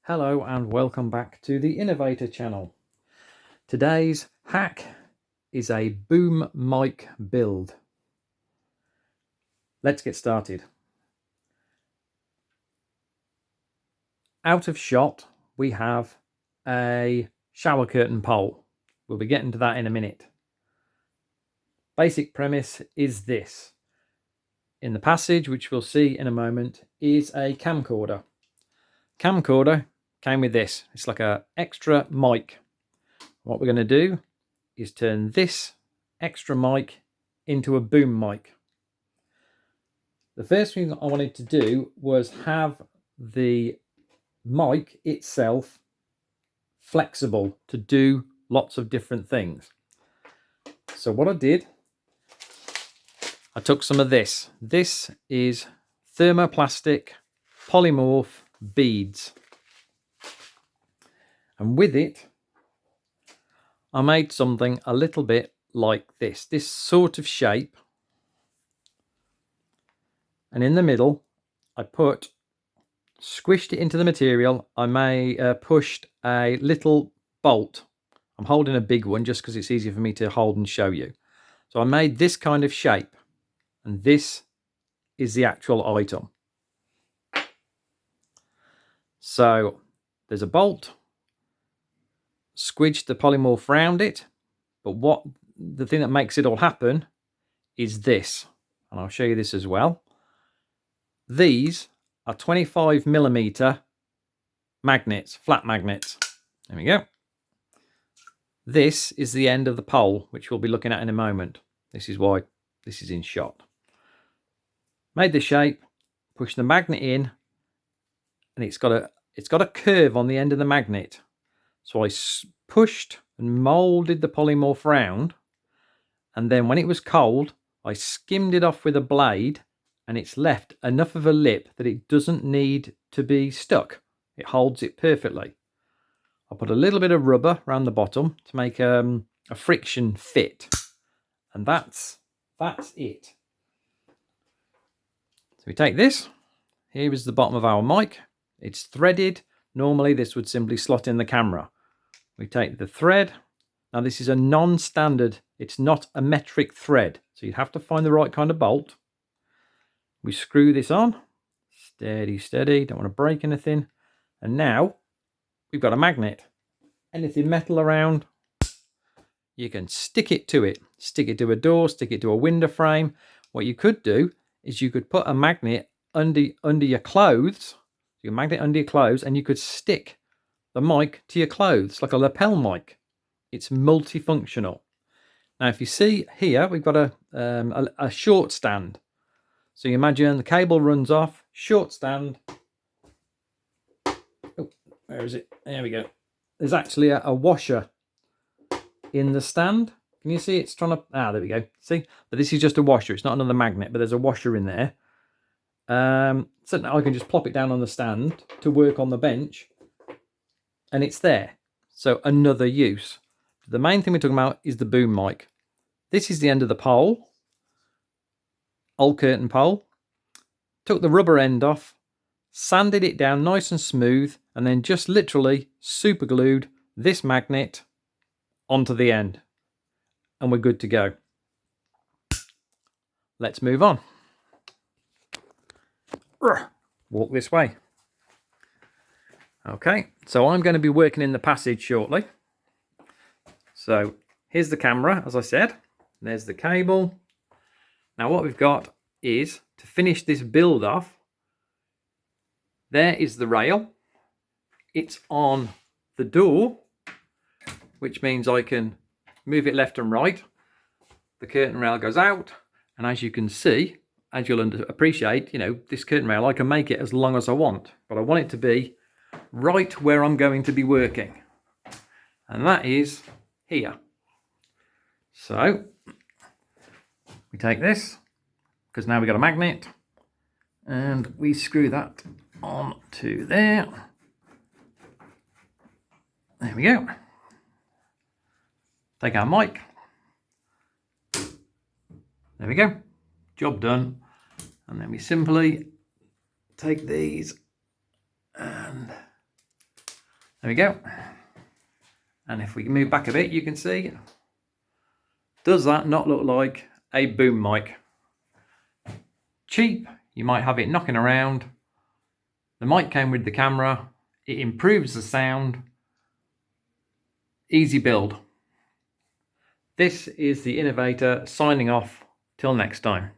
Hello and welcome back to the Innovator channel. Today's hack is a boom mic build. Let's get started. Out of shot, we have a shower curtain pole. We'll be getting to that in a minute. Basic premise is this. In the passage, which we'll see in a moment, is a camcorder. Camcorder came with this. It's like an extra mic. What we're going to do is turn this extra mic into a boom mic. The first thing I wanted to do was have the mic itself flexible to do lots of different things. So what I did, I took some of this. This is thermoplastic polymorph beads. And with it, I made something a little bit like this sort of shape. And in the middle, I squished it into the material. I pushed a little bolt. I'm holding a big one just because it's easier for me to hold and show you. So I made this kind of shape, and this is the actual item. So there's a bolt, squidged the polymorph around it, but the thing that makes it all happen is this, and I'll show you this as well. These are 25mm magnets, flat magnets. There we go. This is the end of the pole, which we'll be looking at in a moment. This is why this is in shot. Made the shape, pushed the magnet in, and it's got a curve on the end of the magnet. So I pushed and molded the polymorph round, and then when it was cold, I skimmed it off with a blade, and it's left enough of a lip that it doesn't need to be stuck. It holds it perfectly. I'll put a little bit of rubber around the bottom to make a friction fit, and that's it. So we take this. Here is the bottom of our mic. It's threaded. Normally this would simply slot in the camera. We take the thread. Now this is a non-standard, it's not a metric thread, so you'd have to find the right kind of bolt. We screw this on, steady, steady, don't want to break anything. And now we've got a magnet. Anything metal around, you can stick it to it. Stick it to a door, stick it to a window frame. What you could do is you could put a magnet under your clothes, your magnet under your clothes, and you could stick the mic to your clothes like a lapel mic. It's multifunctional. Now, if you see here, we've got a short stand. So you imagine the cable runs off, short stand. Oh, where is it? There we go. There's actually a washer in the stand. Can you see it's trying to, there we go. See, but this is just a washer. It's not another magnet, but there's a washer in there. So now I can just plop it down on the stand to work on the bench, and it's there. So another use. The main thing we're talking about is the boom mic. This is the end of the pole, old curtain pole. Took the rubber end off, sanded it down nice and smooth, and then just literally super glued this magnet onto the end. And we're good to go. Let's move on. Walk this way. Okay, so I'm going to be working in the passage shortly. So here's the camera, as I said. There's the cable. Now what we've got is, to finish this build off, there is the rail. It's on the door, which means I can move it left and right. The curtain rail goes out, and as you can see, as you'll appreciate, this curtain rail, I can make it as long as I want, but I want it to be right where I'm going to be working, and that is here. So we take this, because now we've got a magnet, and we screw that on to there. There we go. Take our mic. There we go. Job done. And then we simply take these and There we go. And if we move back a bit, you can see, does that not look like a boom mic? Cheap, you might have it knocking around. The mic came with the camera, it improves the sound. Easy build. This is the Innovator signing off. Till next time.